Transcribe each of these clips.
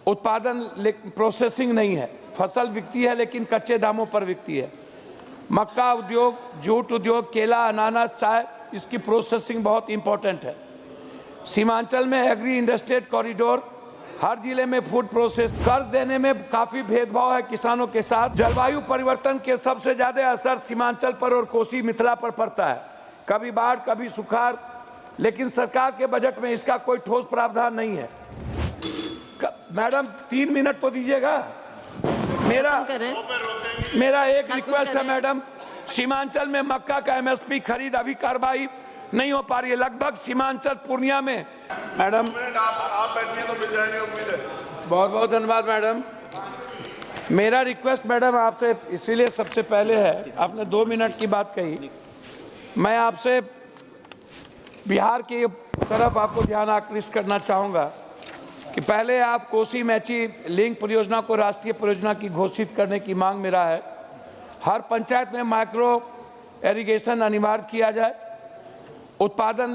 उत्पादन प्रोसेसिंग नहीं है। फसल बिकती है लेकिन कच्चे दामों पर बिकती है। मक्का उद्योग, जूट उद्योग, केला, अनानास, चाय, इसकी प्रोसेसिंग बहुत इंपॉर्टेंट है। सीमांचल में एग्री इंडस्ट्रियल कॉरिडोर, हर जिले में फूड प्रोसेस, कर्ज देने में काफी भेदभाव है किसानों के साथ। जलवायु परिवर्तन के सबसे ज्यादा असर सीमांचल पर और कोसी मिथिला पर पड़ता है। कभी बाढ़, कभी सुखाड़, लेकिन सरकार के बजट में इसका कोई ठोस प्रावधान नहीं है। मैडम 3 मिनट तो दीजिएगा। मेरा एक रिक्वेस्ट है मैडम, सीमांचल में मक्का का एमएसपी खरीद अभी कार्रवाई नहीं हो पा रही है। लगभग सीमांचल पूर्णिया में मैडम आप बैठिए तो मिल जाएंगे, उम्मीद है। बहुत बहुत धन्यवाद मैडम। मेरा रिक्वेस्ट मैडम आपसे इसीलिए सबसे पहले है, आपने 2 मिनट की बात कही, मैं आपसे बिहार की तरफ आपको ध्यान आकृष्ट करना चाहूँगा कि पहले आप कोसी मैची लिंक परियोजना को राष्ट्रीय परियोजना की घोषित करने की मांग मेरा है। हर पंचायत में माइक्रो इरिगेशन अनिवार्य किया जाए। उत्पादन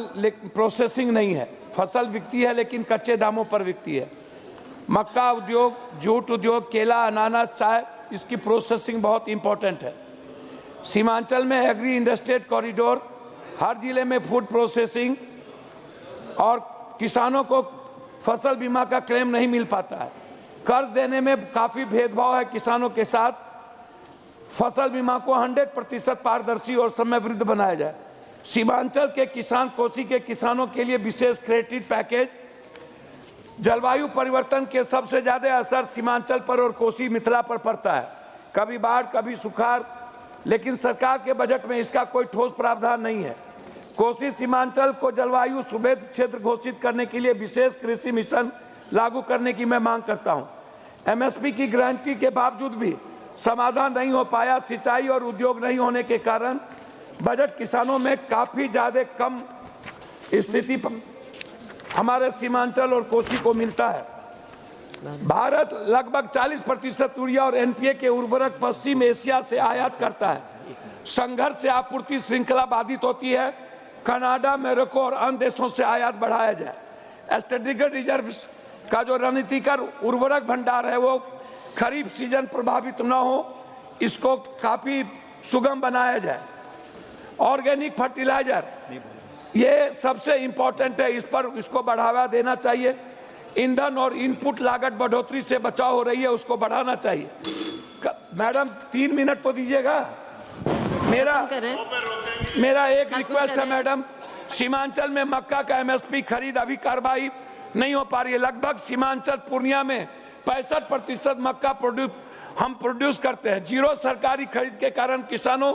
प्रोसेसिंग नहीं है। फसल बिकती है लेकिन कच्चे दामों पर बिकती है। मक्का उद्योग, जूट उद्योग, केला, अनानास, चाय, इसकी प्रोसेसिंग बहुत इंपॉर्टेंट है। सीमांचल में एग्री इंडस्ट्रियल कॉरिडोर, हर जिले में फूड प्रोसेसिंग, और किसानों को फसल बीमा का क्लेम नहीं मिल पाता है। कर्ज देने में काफी भेदभाव है किसानों के साथ। फसल बीमा को 100% पारदर्शी और समय वृद्ध बनाया जाए। सीमांचल के किसान, कोसी के किसानों के लिए विशेष क्रेडिट पैकेज। जलवायु परिवर्तन के सबसे ज्यादा असर सीमांचल पर और कोसी मिथिला पर पड़ता है। कभी बाढ़, कभी सुखाड़, लेकिन सरकार के बजट में इसका कोई ठोस प्रावधान नहीं है। कोसी सीमांचल को जलवायु सुभेद क्षेत्र घोषित करने के लिए विशेष कृषि मिशन लागू करने की मैं मांग करता हूं। एमएसपी की गारंटी के बावजूद भी समाधान नहीं हो पाया। सिंचाई और उद्योग नहीं होने के कारण बजट किसानों में काफी ज्यादा कम स्थिति हमारे सीमांचल और कोसी को मिलता है। भारत लगभग 40% यूरिया और एनपीए के उर्वरक पश्चिम एशिया से आयात करता है। संघर्ष से आपूर्ति श्रृंखला बाधित होती है। कनाडा, मोरक्को और अन्य देशों से आयात बढ़ाया जाए। स्ट्रेटेजिक रिजर्व का जो रणनीतिक उर्वरक भंडार है वो खरीफ सीजन प्रभावित न हो, इसको काफी सुगम बनाया जाए। ऑर्गेनिक फर्टिलाइजर, ये सबसे इंपॉर्टेंट है, इस पर इसको बढ़ावा देना चाहिए। ईंधन और इनपुट लागत बढ़ोतरी से बचाव हो रही है, उसको बढ़ाना चाहिए। मैडम 3 मिनट तो दीजिएगा। मेरा एक रिक्वेस्ट है मैडम, सीमांचल में मक्का का एमएसपी खरीद अभी कार्रवाई नहीं हो पा रही है। लगभग सीमांचल पूर्णिया में 65% मक्का हम प्रोड्यूस करते हैं। जीरो सरकारी खरीद के कारण किसानों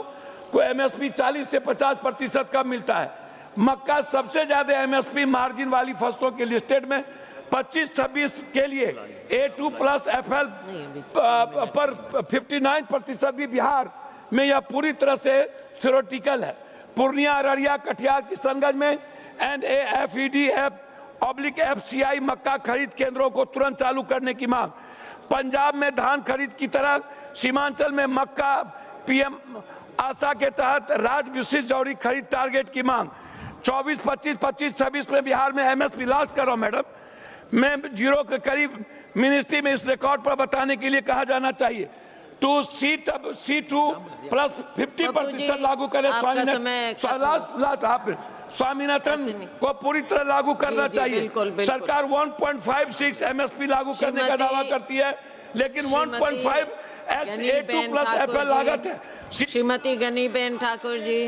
को एमएसपी 40 से 50% कम मिलता है। मक्का सबसे ज्यादा एमएसपी मार्जिन वाली फसलों के लिस्टेड में 25-26 के लिए A2+ FL पर 59% भी बिहार में यह पूरी तरह से थ्योरेटिकल है। पूर्णिया, अररिया, कटिहार, किशनगंज में NAFEDF/FCI मक्का खरीद केंद्रों को तुरंत चालू करने की मांग। पंजाब में धान खरीद की तरह सीमांचल में मक्का PM आशा के तहत राज्य विशिष्ट जौरी खरीद टारगेट की मांग। 24, 25, 26 में बिहार में एमएसपी लॉन्च कर रहा हूं मैडम। मैं जीरो के करीब मिनिस्ट्री में इस रिकॉर्ड पर बताने के लिए कहा जाना चाहिए। C2+ 50% लागू करें। स्वामीनाथन को पूरी तरह लागू करना चाहिए। सरकार 1.56 एमएसपी लागू करने का दावा करती है, लेकिन 1.5x A2+ FL लागत है। श्रीमती गनीबेन ठाकुर जी।